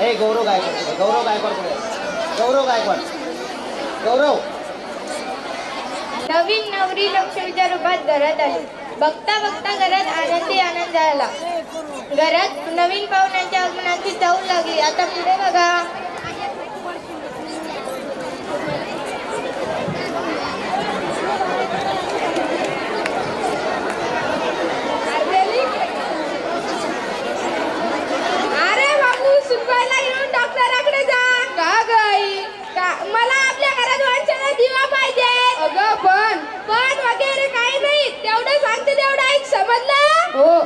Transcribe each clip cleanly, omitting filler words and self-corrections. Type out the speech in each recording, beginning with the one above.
ए गौरव गायकवाड, गौरव गायकवाड पुढे, गौरव गायकवाड, गौरव. नवीन नवरी लक्ष्मीच्या रूपात घरात आली. बघता बघता घरात आनंदी आनंद झाला. घरात नवीन पाहुण्यांच्या आगमनाची चाहूल लागली. आता पुढे बघा. अरे बाबू, सुनबाईला घेऊन डॉक्टराकडे जा. का गई? मला आपल्या घरात वरच्याला दिवा पाहिजे. अगं पण वगैरे काही नाही, तेवढं सांगते तेवढं ऐक, समजलं? हो.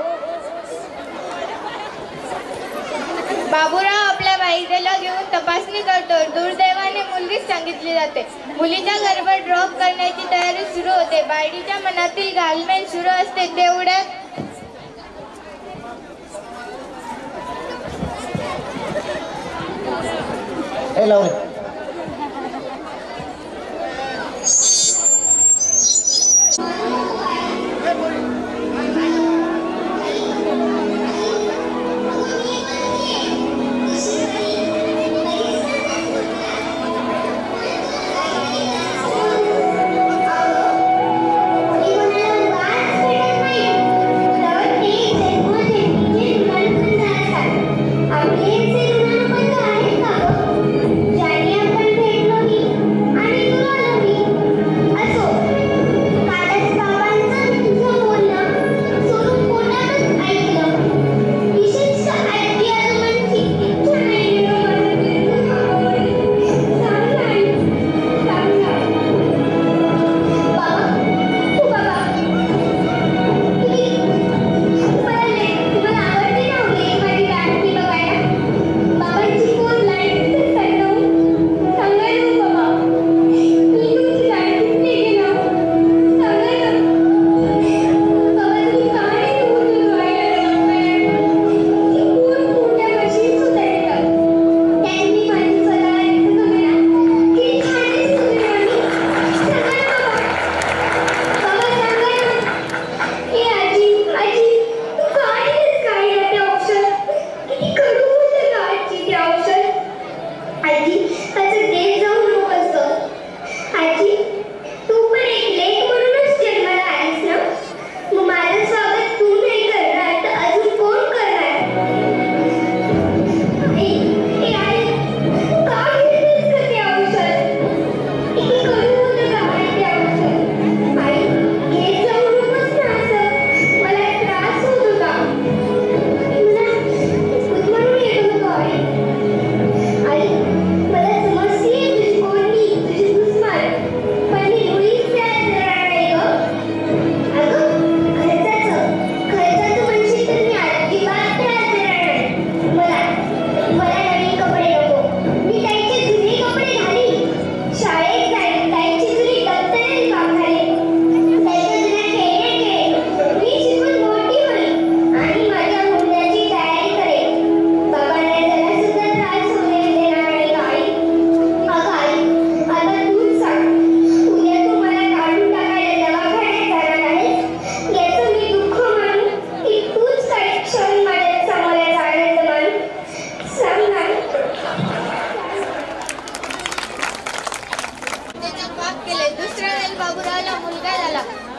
बाबूराव आपल्या बाईला घेऊन तपासणी करतो. दुर्दैवाने मुलगीच सांगितली जाते. मुलीचा गर्भ ड्रॉप करण्याची तयारी सुरू होते. बाईच्या मनातील घालमेल सुरू असते. तेवढ्यात ए लावले.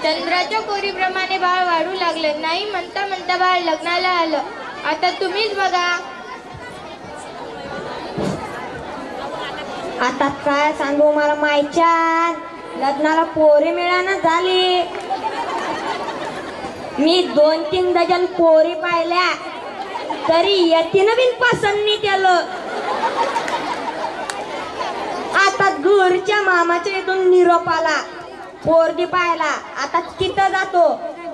चंद्राच्या कोरीप्रमाणे बाळ वाढू लागले. नाही म्हणता म्हणता बाळ लग्नाला आलं. आता तुम्हीच बघा. आता काय सांगू मला मायच्या लग्नाला पोरी मिळाना झाली. मी 2-3 डझन पोरी पाहिल्या तरी यतीनं बिन पसंत नाही केलं. आता घरच्या मामाच्या इथून निरोप आला पोरगी पाहायला. आता तिथं जातो.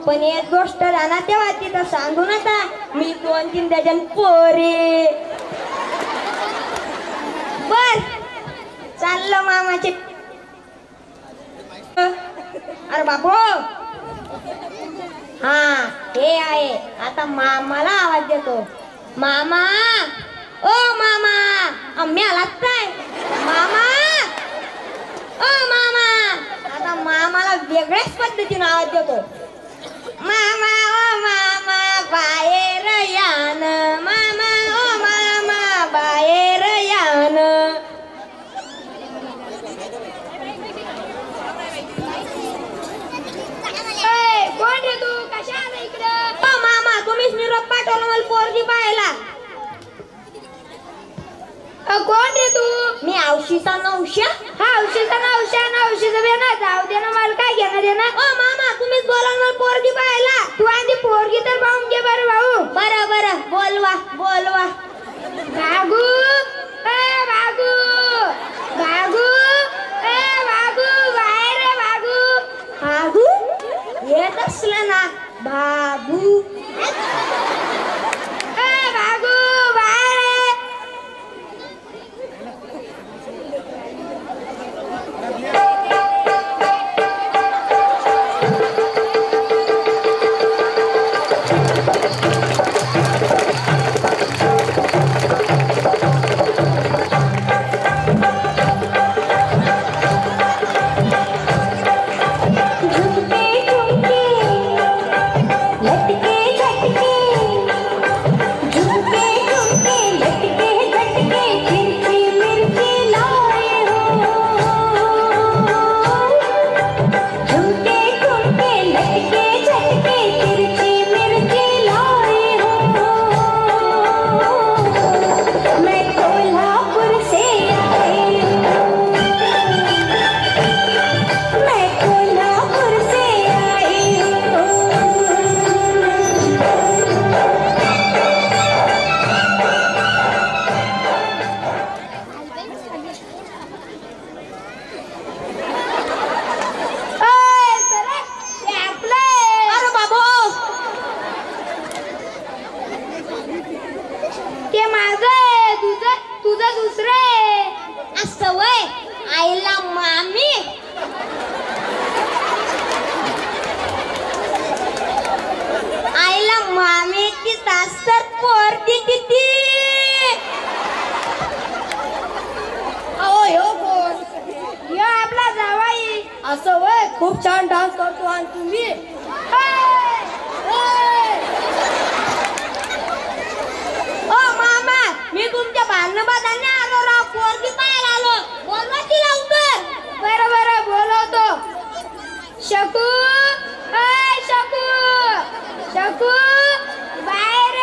पण एक गोष्ट राहणार तेव्हा तिथं सांगू नका मी 2-3 डझन पोरी. बर चाललं मामाचे. अरे बापू हा हे आहे. आता मामाला आवाज देतो. मामा ओ मामा आम्ही आलात काय मामा ओ मामा. आता मामाला वेगळ्याच पद्धतीने आवाज देतो. मामा ओ मामा बाहेर यान मामा ओ मामा बाहेर कोण रे तू? मी औशीचा नवशा. हा औषधा ना जाऊ दे ना, मला काय घेणं देणं. ओ मामा तुम्हीच बोला मला पोरगी पाहायला. तू आधी पोरगी तर पाहून घे बरं भाऊ. बरं बोलवा. भागू ए भागू ए भागू बाहेर रे भागू येत असलं ना बाबू. ए भागू बाहेर रे. असं वय खूप छान डान्स करतो आणि तुम्ही ओ मामा मी तुमच्या भांडणाने आलो राव. पोरगी पाहायला आलो. बोलवा की लवकर. बरं बोलवतो. शकू शकू बाहेर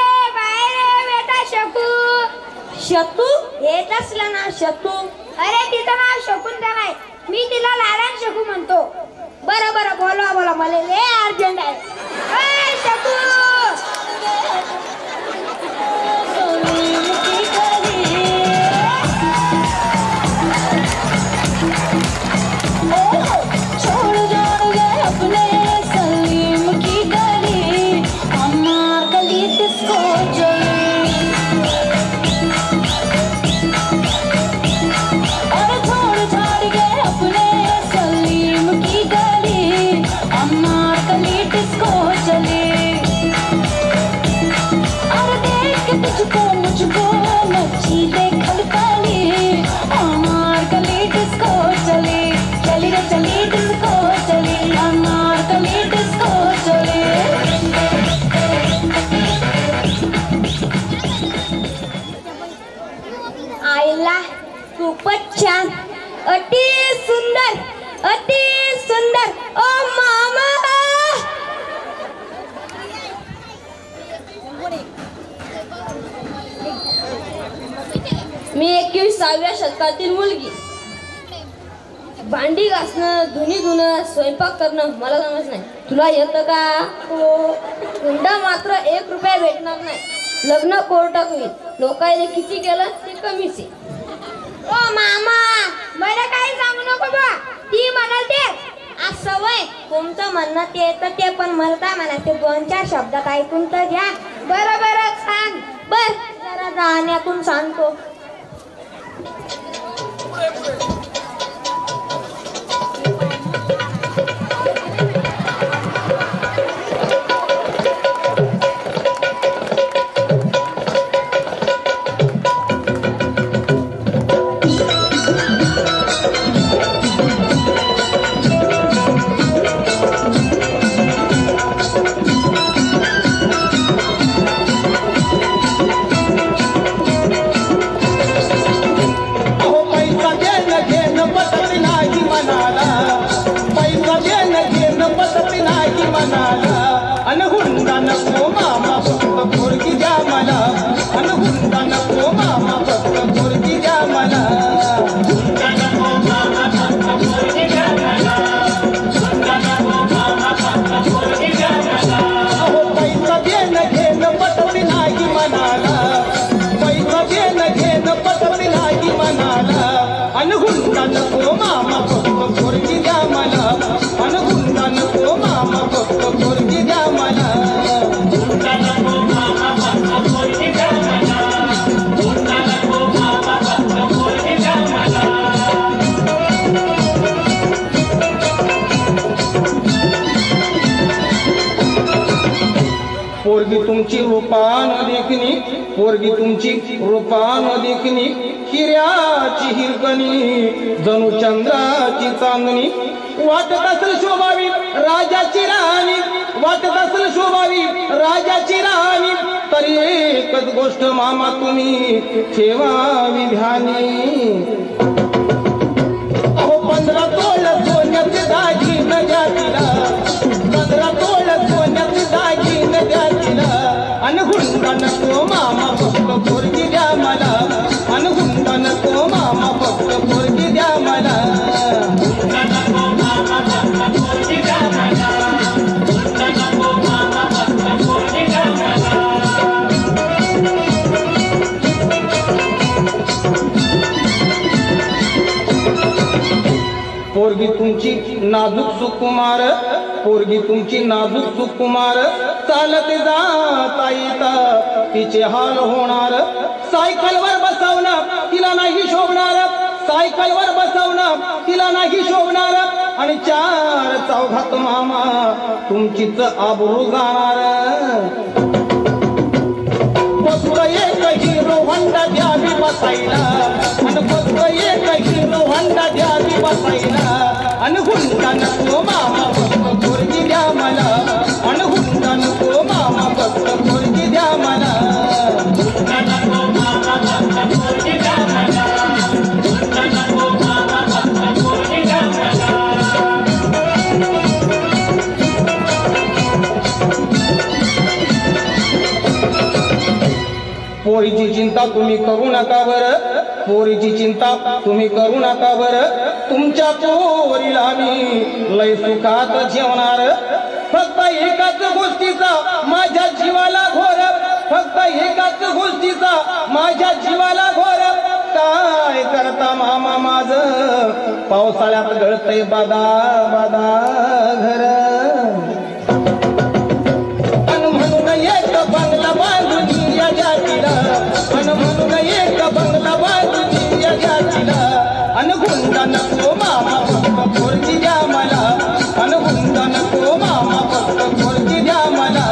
बेटा शकू. शतू येत असलं ना शतू. अरे तिचं नाव शकुंतला आहे, मी तिला लालन शकू म्हणतो. बरं बोलवा मला लय अर्जंट आहे. शकू खूपच छान. अति सुंदर ओ मामा. मी 21व्या शतकातील मुलगी. भांडी घासणं, धुणी धुणं, स्वयंपाक करणं मला जमत नाही. तुला येतं का? हो. हुंडा मात्र 1 रुपया भेटणार नाही. लग्न कोर्टात होईल. लोकांनी किती केलं ते कमीच आहे. ओ मामा मला काही सांगू नको बा, ती म्हणाल ते. असं वय तुमचं म्हणणं ते येतं ते, पण मला काय म्हणायचं 2-4 शब्दात ऐकून तर घ्या. बरं सांग. बर जरा जाण्यातून सांगतो. मामा फक्त पोरगी द्या मला अहो पैसा देणं घेणं पटवली नाही मनाला पैसा देणं घेणं पटवली नाही मनाला अनहुंडा नको मामा फक्त पोरगी द्या मला अनहुंडा नको मामा फक्त पोरगी द्या मला पोरगी तुमची रूपान देखणी पोरगी तुमची रूपान देखणी हिऱ्याची हिरकणी जणू चंद्राची चांदणी वाटत असेल शोभावी राजाची राणी वाटत असेल शोभावी राजाची राणी तरी एकच गोष्ट मामा तुम्ही ठेवावी ध्यानी अहो 15 तोळ सोन्याचे दागिने द्या तिला 15 तोळ सोन्याचे दागिने द्या तिला अनहुंडा नको मामा फक्त पोरगी द्या मला अनहुंडा नको मामा फक्त पोरगी द्या मला पोरगी तुमची नाजूक सुकुमार पोरगी तुमची नाजूक सुकुमार चालत जाता येता तिचे हाल होणार सायकलवर बसवणं तिला नाही शोभणार सायकलवर बसवणं तिला नाही शोभणार आणि 4 चौघात मामा तुमचीच आबरू जाणार फक्त एक हिरो होंडा द्यावी बसायला आणि फक्त एक हिरो होंडा द्यावी बसायला आणि हुंडा नको मामा फक्त पोरगी द्या मला आणि हुंडा नको मामा फक्त पोरगी द्या मला पोरीची चिंता तुम्ही करू नका बरं पोरीची चिंता तुम्ही करू नका बरं तुमच्या पोरीला मी लय सुखात जेवणार फक्त एकाच गोष्टीचा माझ्या जीवाला घोर फक्त एकाच गोष्टीचा माझ्या जीवाला घोर काय करता मामा माझं पावसाळ्यात गळतय बादा बादा घर म्हणून एक बंगला बांधून या जातीला म्हणून एक बंगला बांधून या जातीला अनहुंडा नको मामा फक्त पोरगी द्या मला अनहुंडा नको मामा फक्त पोरगी द्या मला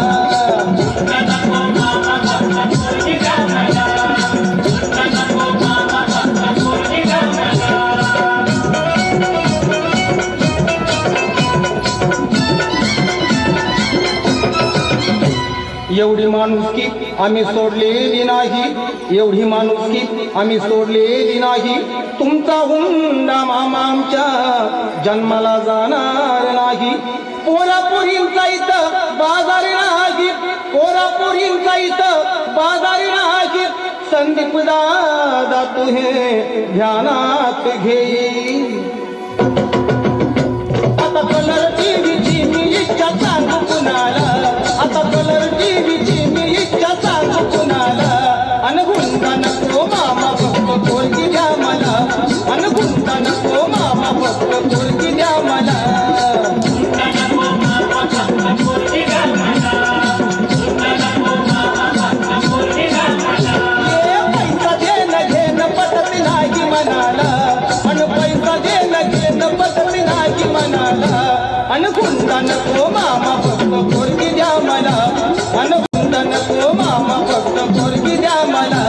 एवढी माणुसकी आम्ही सोडलेली नाही एवढी माणुसकी आम्ही सोडलेली नाही तुमचा हुंडा मामा आमच्या जन्माला जाणार नाही पोरापोरींचा इथं बाजार नाही पोरापोरींचा इथं बाजार नाही संदीप दादा तू हे ध्यानात घेई आता कलर टीव्हीची मी इच्छा सांगू कुणाला आता कलर टीव्हीची मी इच्छा सांगू कुणाला अनहुंडा नको मामा फक्त पोरगी द्या मला अनहुंडा नको मामा फक्त पोरगी द्या मला पैसा देणं घेणं पटत नाही मनाला अन पैसा देणं घेणं पटत नाही मनाला अनहुंडा नको मामा फक्त पोरगी द्या मला अनहुंडा नको मामा फक्त पोरगी द्या मला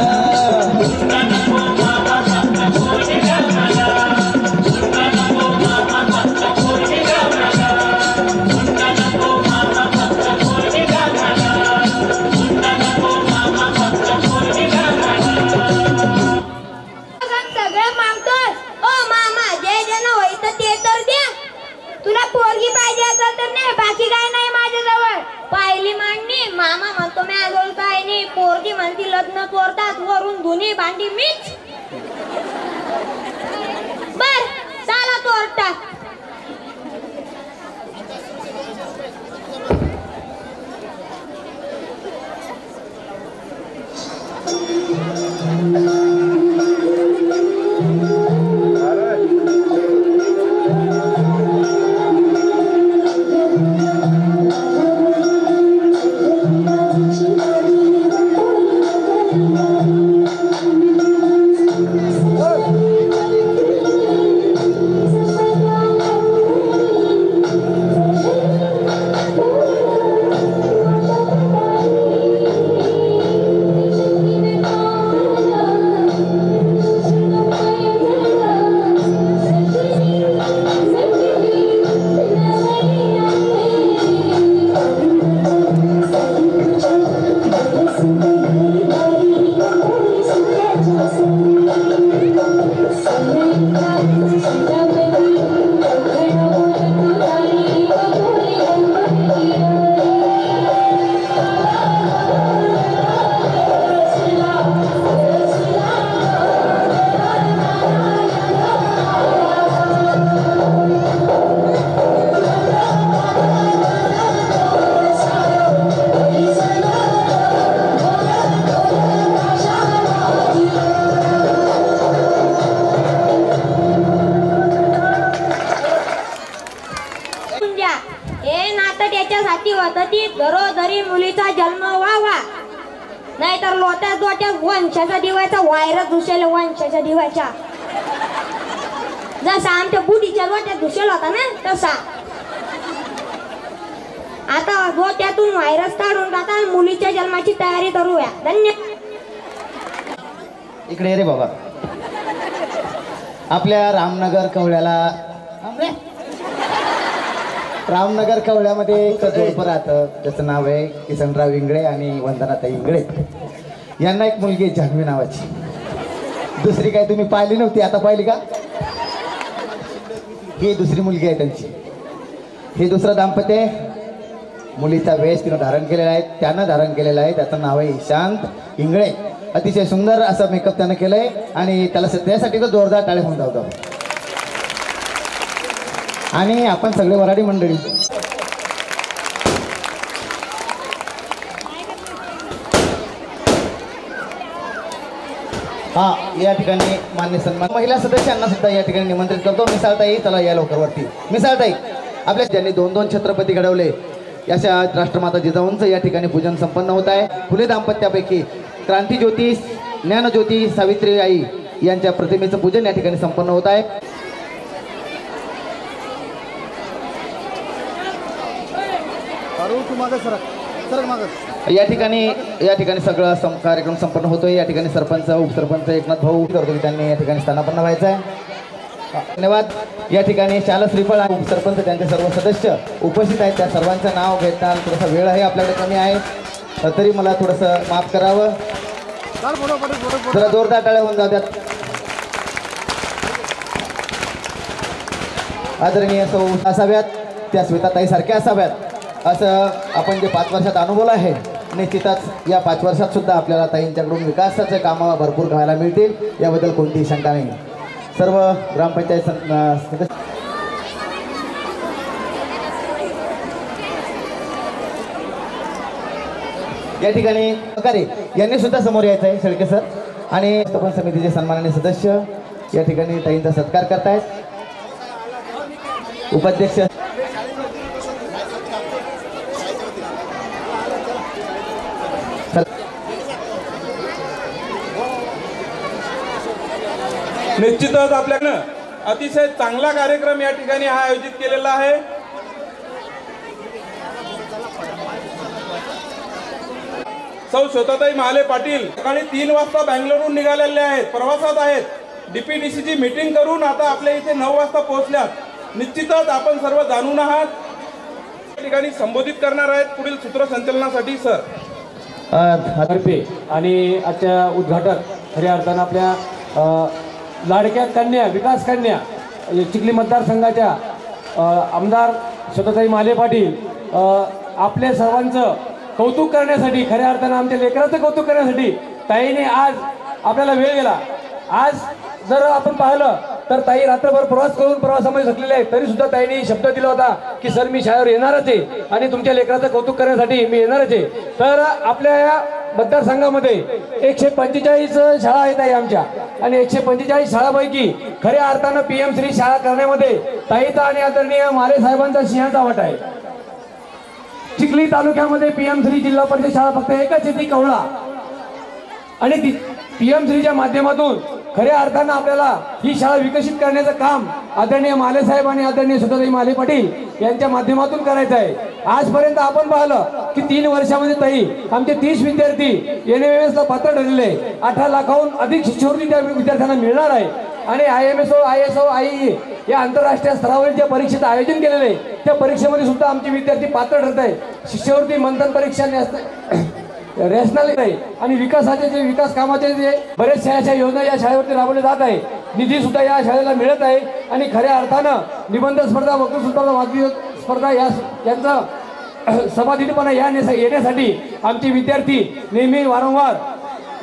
सगळं मागतोस ओ मामा जे जे न होईत ते तर द्या तुला पोरगी पाहिजे असेल तर नाही, बाकी काय नाही माझ्याजवळ. पाहिली मांडणी, मामा म्हणतो मी आजोळ काय नाही, पोरगी म्हणती लग्न तोरतात, वरून धुनी भांडी मीच. बर चला तोरटा. घरोघरी मुलीचा जन्म व्हावा, नाहीतर लोट्या दोट्या वंशाचा दिवाचा व्हायरस घुसेल वंशाच्या दिवाच्या. जसा आमच्या बुडीच्या लोट्यात घुसेल होता ना तसा. आता गोट्यातून व्हायरस काढून टाका, मुलीच्या जन्माची तयारी करूया. धन्यवाद. इकडे रे बाबा. आपल्या रामनगर कवळ्यामध्ये एक जोडपं राहतं, त्याचं नाव आहे किसनराव इंगळे आणि वंदनाताई इंगळे. यांना एक मुलगी आहे जान्हवी नावाची. दुसरी काय तुम्ही पाहिली नव्हती, आता पाहिली का? ही दुसरी मुलगी आहे त्यांची. हे दुसरं दाम्पत्य आहे. मुलीचा वेश तिनं धारण केलेला आहे, त्यानं धारण केलेला आहे. त्याचं नाव आहे ईशांत इंगळे. अतिशय सुंदर असं मेकअप त्यानं केलंय आणि त्याला त्यासाठी तो जोरदार टाळे होऊन जातो. आणि आपण सगळे वराडी मंडळी या ठिकाणी मान्य सन्मान महिला सदस्यांना सुद्धा या ठिकाणी निमंत्रित करतो. मिसाळताई चला या लवकर वरती. मिसाळताई आपल्या ज्यांनी 2-2 छत्रपती घडवले अशा राष्ट्रमाता जिजाऊंचं या ठिकाणी पूजन संपन्न होत आहे. फुले दाम्पत्यापैकी क्रांतीज्योती ज्ञानज्योती सावित्री आई यांच्या प्रतिमेचं पूजन या ठिकाणी संपन्न होत आहे. या ठिकाणी सगळं कार्यक्रम संपन्न होतोय. या ठिकाणी सरपंच उपसरपंच एकनाथ भाऊ करतो की त्यांनी या ठिकाणी स्थानापन्न व्हायचं आहे. धन्यवाद. या ठिकाणी शाला श्रीफळ आणि उपसरपंच त्यांचे सर्व सदस्य उपस्थित आहेत. त्या सर्वांचं नाव घेता थोडासा वेळ आहे आपल्याकडे कमी आहे, तरी मला थोडंसं माफ करावं. जरा जोरदार टाळ्या होऊन जाऊ द्यात. आदरणीय सौ असाव्यात, त्या स्मिताताई सारख्या असाव्यात असं आपण जे 5 वर्षात अनुभव आहे, निश्चितच या 5 वर्षात सुद्धा आपल्याला ताईंच्याकडून विकासाचे कामं भरपूर करायला मिळतील, याबद्दल कोणतीही शंका नाही. सर्व ग्रामपंचायत सदस्य या ठिकाणी सहकारी यांनी सुद्धा समोर यायचं आहे. शेळके सर आणि व्यवस्थापन समितीचे सन्माननीय सदस्य या ठिकाणी ताईंचा सत्कार करतायत. उपाध्यक्ष निश्चितच आपल्याकडं अतिशय चांगला कार्यक्रम या ठिकाणी हा आयोजित केलेला आहे. सौ श्वेताताई महाले पाटील सकाळी 3 वाजता बँगलोरहून निघालेले आहेत, प्रवासात आहेत. डीपीडीसीची मीटिंग करून आता आपल्या इथे 9 वाजता पोहोचल्यात. निश्चितच आपण सर्व जाणून आहात. या ठिकाणी संबोधित करणार आहेत पुढील सूत्रसंचलनासाठी सर आणि आजच्या उद्घाटक खऱ्या अर्थानं आपल्या लाडक्या कन्या विकास कन्या चिखली मतदारसंघाच्या आमदार श्वेताताई माले पाटील आपल्या सर्वांचं कौतुक करण्यासाठी, खऱ्या अर्थानं आमच्या लेकराचं कौतुक करण्यासाठी ताईने आज आपल्याला वेळ दिला. आज जर आपण पाहिलं तर ताई रात्रभर प्रवास करून प्रवासामध्ये थकलेले आहेत, तरी सुद्धा ताईने शब्द दिला होता की सर मी शाळेवर येणारच आहे आणि तुमच्या लेकराचं कौतुक करण्यासाठी मी येणारच आहे. तर आपल्या या मतदारसंघामध्ये 145 शाळा आहेत आहे आमच्या, आणि 145 शाळांपैकी खऱ्या अर्थानं PM श्री शाळा करण्यामध्ये ताईचा आणि आदरणीय माले साहेबांचा सिंहाचा वाटा आहे. चिखली तालुक्यामध्ये PM श्री जिल्हा परिषद शाळा फक्त एकच आहे, ती कवळा. आणि PM श्रीच्या माध्यमातून खऱ्या अर्थानं आपल्याला ही शाळा विकसित करण्याचं काम आदरणीय माले साहेब आणि आदरणीय श्वेताताई माले पाटील यांच्या माध्यमातून करायचं आहे. आजपर्यंत आपण पाहिलं की 3 वर्षामध्ये ताई आमचे 30 विद्यार्थी NMMS पात्र ठरलेले, 18 लाखाहून अधिक शिष्यवृत्ती त्या विद्यार्थ्यांना मिळणार आहे. आणि IMSO, ISO, IE या आंतरराष्ट्रीय स्तरावरील ज्या परीक्षेचं आयोजन केलेलं आहे त्या परीक्षेमध्ये सुद्धा आमचे विद्यार्थी पात्र ठरत आहे. शिष्यवृत्ती मंथन परीक्षा रॅशनल आहे आणि विकासाचे जे विकास कामाचे जे बरेचशा अशा योजना या शाळेवरती राबवल्या जात आहे. निधी सुद्धा या शाळेला मिळत आहे. आणि खऱ्या अर्थानं निबंध स्पर्धा, वक्तृत्व स्पर्धा, वादविवाद स्पर्धा यांचा सभाधिपणा येण्यासाठी आमचे विद्यार्थी नेहमी वारंवार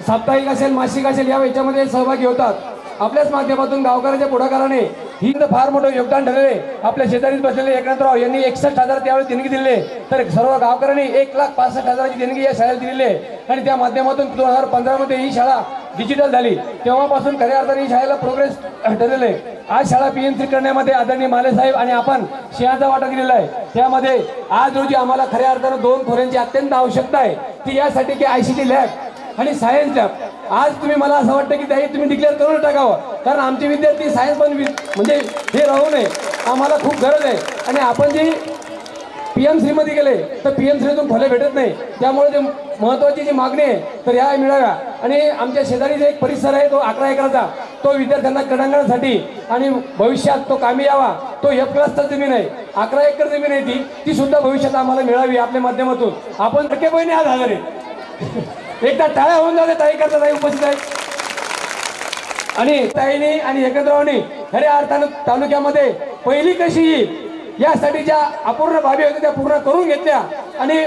साप्ताहिक असेल, मासिक असेल याच्यामध्ये सहभागी होतात. आपल्याच माध्यमातून गावकऱ्यांच्या पुढाकाराने ही फार मोठं योगदान ठरले. आपल्या शेजारीच बसलेले एकनाथराव यांनी 61,000 त्यावेळी देणगी दिले, तर सर्व गावकऱ्यांनी 1,65,000ची देणगी या शाळेला दिलेली आहे. आणि त्या माध्यमातून 2015 मध्ये ही शाळा डिजिटल झाली. तेव्हापासून खऱ्या अर्थाने ही शाळेला प्रोग्रेस ठरलेले. आज शाळा PM श्री करण्यामध्ये आदरणीय माले साहेब आणि आपण सिंहाचा वाटा दिलेला आहे. त्यामध्ये आज रोजी आम्हाला खऱ्या अर्थानं 2 खोऱ्यांची अत्यंत आवश्यकता आहे, ती यासाठी की ICT लॅब आणि सायन्स लॅब. आज तुम्ही मला असं वाटतं की त्याही तुम्ही डिक्लेअर करून टाकावं, कारण आमचे विद्यार्थी सायन्स पण म्हणजे हे राहू नये, आम्हाला खूप गरज आहे. आणि आपण जे PM श्रीमध्ये गेले तर PM श्रीतून फळे भेटत नाही, त्यामुळे जे महत्त्वाची जी मागणी आहे तर ह्या मिळाव्या. आणि आमच्या शेजारी जे एक परिसर आहे तो 11 एकराचा, तो विद्यार्थ्यांना क्रीडांगणासाठी आणि भविष्यात तो कामी यावा. तो F-क्लासचा जमीन आहे, 11 एकर जमीन आहे, ती सुद्धा भविष्यात आम्हाला मिळावी आपल्या माध्यमातून. आपण टक्के बहिणी आज हजर आहे. एकदा टाळ्या होऊन जाते ताई करता, ताई उपस्थित आहेत. आणि ताईने आणि एकत्रवाने खऱ्या अर्थानं तालुक्यामध्ये पहिली कशी येईल यासाठी ज्या अपूर्ण बाबी होत्या त्या पूर्ण करून घेतल्या. आणि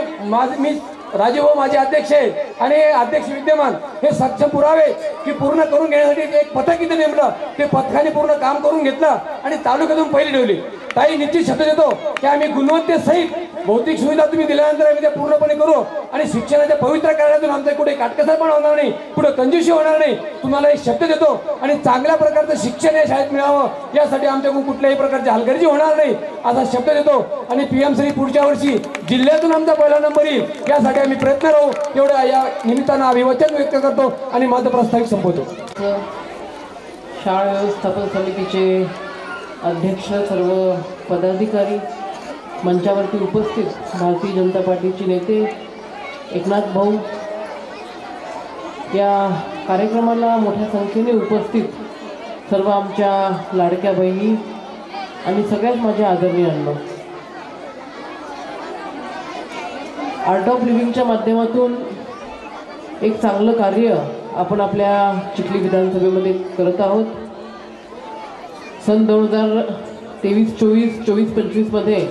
मी राजीव भाऊ माझे अध्यक्ष आहेत आणि अध्यक्ष विद्यमान हे सक्षम पुरावे की पूर्ण करून घेण्यासाठी एक पथक इथे नेमलं, ते पथकाने पूर्ण काम करून घेतलं आणि तालुक्यातून पहिली ठेवली. ताई निश्चित शब्द देतो की आम्ही गुणवत्तेसहित भौतिक सुविधा तुम्ही दिल्यानंतर आम्ही त्या पूर्णपणे करू आणि शिक्षणाच्या पवित्र करण्यातून आमचा कुठे काटकसरपणा होणार नाही, कुठे कंजूसी होणार नाही. तुम्हाला एक शब्द देतो आणि चांगल्या प्रकारचं शिक्षण या शाळेत मिळावं यासाठी आमच्याकडून कुठल्याही प्रकारची हलगर्जी होणार नाही असा शब्द देतो. आणि PM श्री पुढच्या वर्षी जिल्ह्यातून आमचा पहिला नंबर येईल यासाठी आम्ही प्रयत्न राहू, एवढं या निमित्तानं अभिवचन व्यक्त करतो आणि माझं प्रस्तावित संपवतो. शाळा व्यवस्थापन समितीचे अध्यक्ष, सर्व पदाधिकारी, मंचावरती उपस्थित भारतीय जनता पार्टीचे नेते, एकनाथ भाऊ, या कार्यक्रमाला मोठ्या संख्येने उपस्थित सर्व आमच्या लाडक्या बहिणी आणि सगळ्यात माझ्या आदरणीयांना, आर्ट ऑफ लिव्हिंगच्या माध्यमातून एक चांगलं कार्य आपण आपल्या चिखली विधानसभेमध्ये करत आहोत. सन 2023-24, 24-25 मध्ये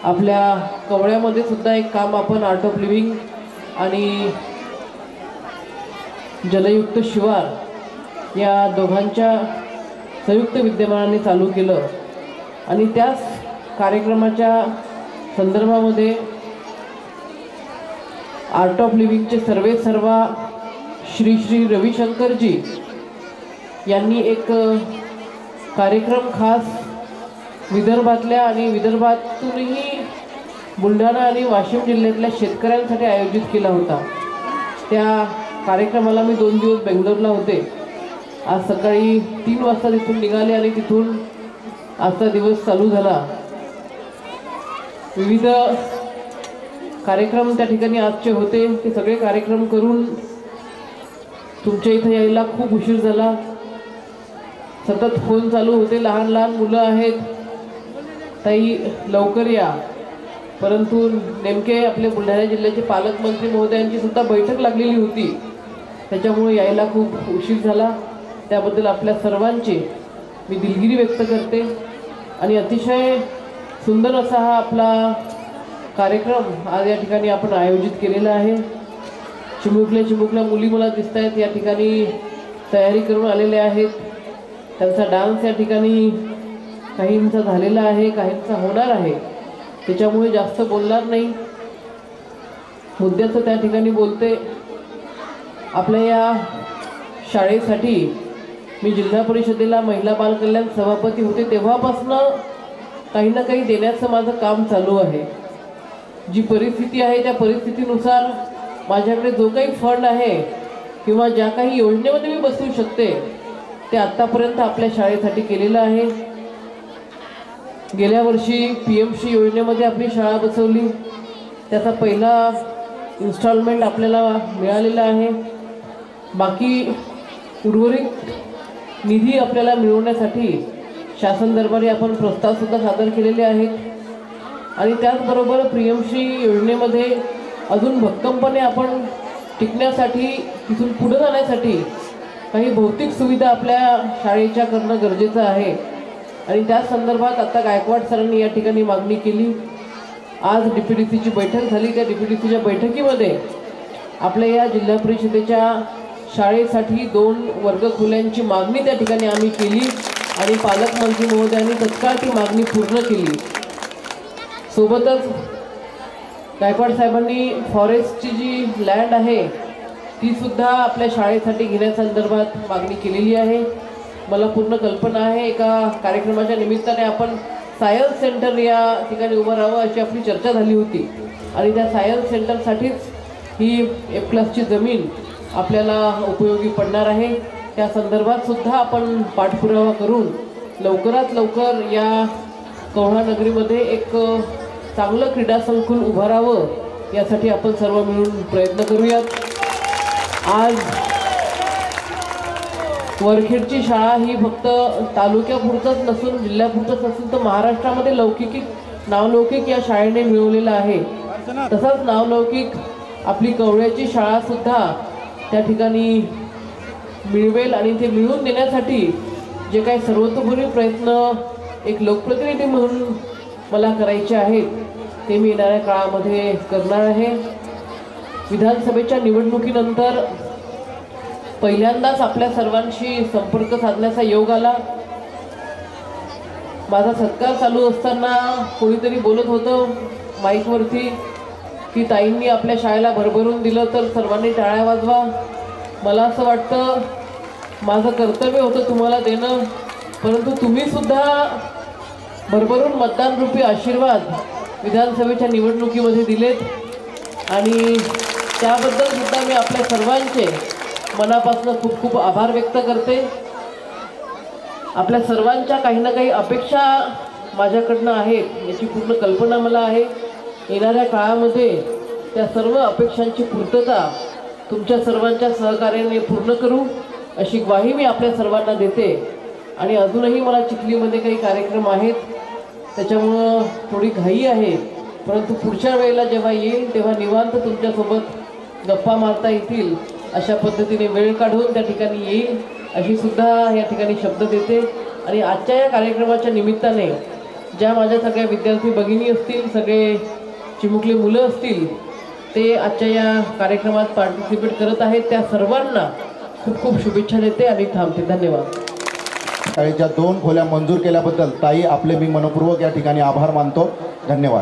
आपल्या कवळ्यामध्ये सुद्धा एक काम आपण आर्ट ऑफ लिव्हिंग आणि जलयुक्त शिवार या दोघांच्या संयुक्त विद्यमानाने चालू केलं. आणि त्याच कार्यक्रमाच्या संदर्भामध्ये आर्ट ऑफ लिव्हिंगचे सर्वेसर्वा श्री रविशंकरजी यांनी एक कार्यक्रम खास विदर्भातल्या आणि विदर्भातूनही बुलढाणा आणि वाशिम जिल्ह्यातल्या शेतकऱ्यांसाठी आयोजित केला होता. त्या कार्यक्रमाला मी 2 दिवस बेंगलोरला होते. आज सकाळी 3 वाजता तिथून निघाले आणि तिथून आजचा दिवस चालू झाला. विविध कार्यक्रम त्या ठिकाणी आजचे होते. ते सगळे कार्यक्रम करून तुमच्या इथं यायला खूप उशीर झाला. सतत फोन चालू होते, लहान लहान मुलं आहेत, ताई लवकर या. परंतु नेमके आपले बुलढाणा जिल्ह्याचे पालकमंत्री महोदयांची सुद्धा बैठक लागलेली होती, त्याच्यामुळे यायला खूप उशीर झाला. त्याबद्दल आपल्या सर्वांची मी दिलगिरी व्यक्त करते आणि अतिशय सुंदर असा हा आपला कार्यक्रम आज या ठिकाणी आपण आयोजित केलेला आहे. चिमुकल्या मुली मला दिसत आहेत या ठिकाणी तयारी करून आलेल्या आहेत. त्यांचा डान्स या ठिकाणी काहींचा झालेला आहे, काहींचा होणार आहे. त्याच्यामुळे जास्त बोलणार नाही, मुद्द्याचं त्या ठिकाणी बोलते. आपल्या या शाळेसाठी मी जिल्हा परिषदेला महिला बाल कल्याण सभापती होते तेव्हापासनं काही ना काही देण्याचं माझं काम चालू आहे. जी परिस्थिती आहे त्या परिस्थितीनुसार माझ्याकडे जो काही फंड आहे किंवा ज्या काही योजनेमध्ये मी बसवू शकते ते आत्तापर्यंत आपल्या शाळेसाठी केलेलं आहे. गेल्या वर्षी PMC योजनेमध्ये आपली शाळा बसवली, त्याचा पहिला इन्स्टॉलमेंट आपल्याला मिळालेला आहे. बाकी उर्वरित निधी आपल्याला मिळवण्यासाठी शासन दरबारी आपण प्रस्तावसुद्धा सादर केलेले आहेत. आणि त्याचबरोबर PMC योजनेमध्ये अजून भक्कमपणे आपण टिकण्यासाठी, तिथून पुढे जाण्यासाठी काही भौतिक सुविधा आपल्या शाळेच्या करणं गरजेचं आहे. आणि त्या संदर्भात आता गायकवाड सरांनी या ठिकाणी मागणी केली. आज DPDCची बैठक झाली. त्या DPDCच्या बैठकीमध्ये आपल्या या जिल्हा परिषदेच्या शाळेसाठी 2 वर्गखोल्यांची मागणी त्या ठिकाणी आम्ही केली आणि पालकमंत्री महोदयांनी तत्काळ ती मागणी पूर्ण केली. सोबतच गायकवाड साहेबांनी फॉरेस्टची जी लँड आहे ती सुद्धा आपल्या शाळेसाठी घेण्यासंदर्भात मागणी केलेली आहे. मला पूर्ण कल्पना आहे एका कार्यक्रमाच्या निमित्ताने आपण सायन्स सेंटर या ठिकाणी उभं राहावं अशी आपली चर्चा झाली होती आणि त्या सायन्स सेंटरसाठीच ही A+ जमीन आपल्याला उपयोगी पडणार आहे. त्या संदर्भात सुद्धा आपण पाठपुरावा करून लवकरात लवकर या कौढा नगरीमध्ये एक चांगलं क्रीडा संकुल उभारावं यासाठी आपण सर्व मिळून प्रयत्न करूयात. आज वरखेडची शाळा ही फक्त तालुक्यापुरतंच नसून जिल्ह्यापुरतंच नसून तर महाराष्ट्रामध्ये नावलौकिक या शाळेने मिळवलेला आहे. तसाच नावलौकिक आपली कवळ्याची शाळासुद्धा त्या ठिकाणी मिळवेल आणि ते मिळवून देण्यासाठी जे काही सर्वतोपरी प्रयत्न एक लोकप्रतिनिधी म्हणून मला करायचे आहेत ते मी येणाऱ्या काळामध्ये करणार आहे. विधानसभेच्या निवडणुकीनंतर पहिल्यांदाच आपल्या सर्वांशी संपर्क साधण्याचा योग आला. माझा सत्कार चालू असताना कोणीतरी बोलत होतं माईकवरती की ताईंनी आपल्या शाळेला भरभरून दिलं तर सर्वांनी टाळ्या वाजवा. मला असं वाटतं माझं कर्तव्य होतं तुम्हाला देणं, परंतु तुम्हीसुद्धा भरभरून मतदानरूपी आशीर्वाद विधानसभेच्या निवडणुकीमध्ये दिलेत आणि त्याबद्दल सुद्धा मी आपल्या सर्वांचे मनापासून खूप खूप आभार व्यक्त करते. आपल्या सर्वांच्या काही ना काही अपेक्षा माझ्याकडनं आहेत याची पूर्ण कल्पना मला आहे. येणाऱ्या काळामध्ये त्या सर्व अपेक्षांची पूर्तता तुमच्या सर्वांच्या सहकार्याने पूर्ण करू अशी ग्वाही मी आपल्या सर्वांना देते. आणि अजूनही मला चिखलीमध्ये काही कार्यक्रम आहेत त्याच्यामुळं थोडी घाई आहे, परंतु पुढच्या वेळेला जेव्हा येईल तेव्हा निवांत तुमच्यासोबत गप्पा मारता येतील अशा पद्धतीने वेळ काढून त्या ठिकाणी येईल अशी सुद्धा या ठिकाणी शब्द देते. आणि आजच्या या कार्यक्रमाच्या निमित्ताने ज्या माझ्या सगळ्या विद्यार्थी भगिनी असतील, सगळे चिमुकले मुलं असतील, ते आजच्या या कार्यक्रमात पार्टिसिपेट करत आहेत त्या सर्वांना खूप खूप शुभेच्छा देते आणि थांबते. धन्यवाद. शाळेच्या 2 खोल्या मंजूर केल्याबद्दल ताई आपले मी मनपूर्वक या ठिकाणी आभार मानतो. धन्यवाद.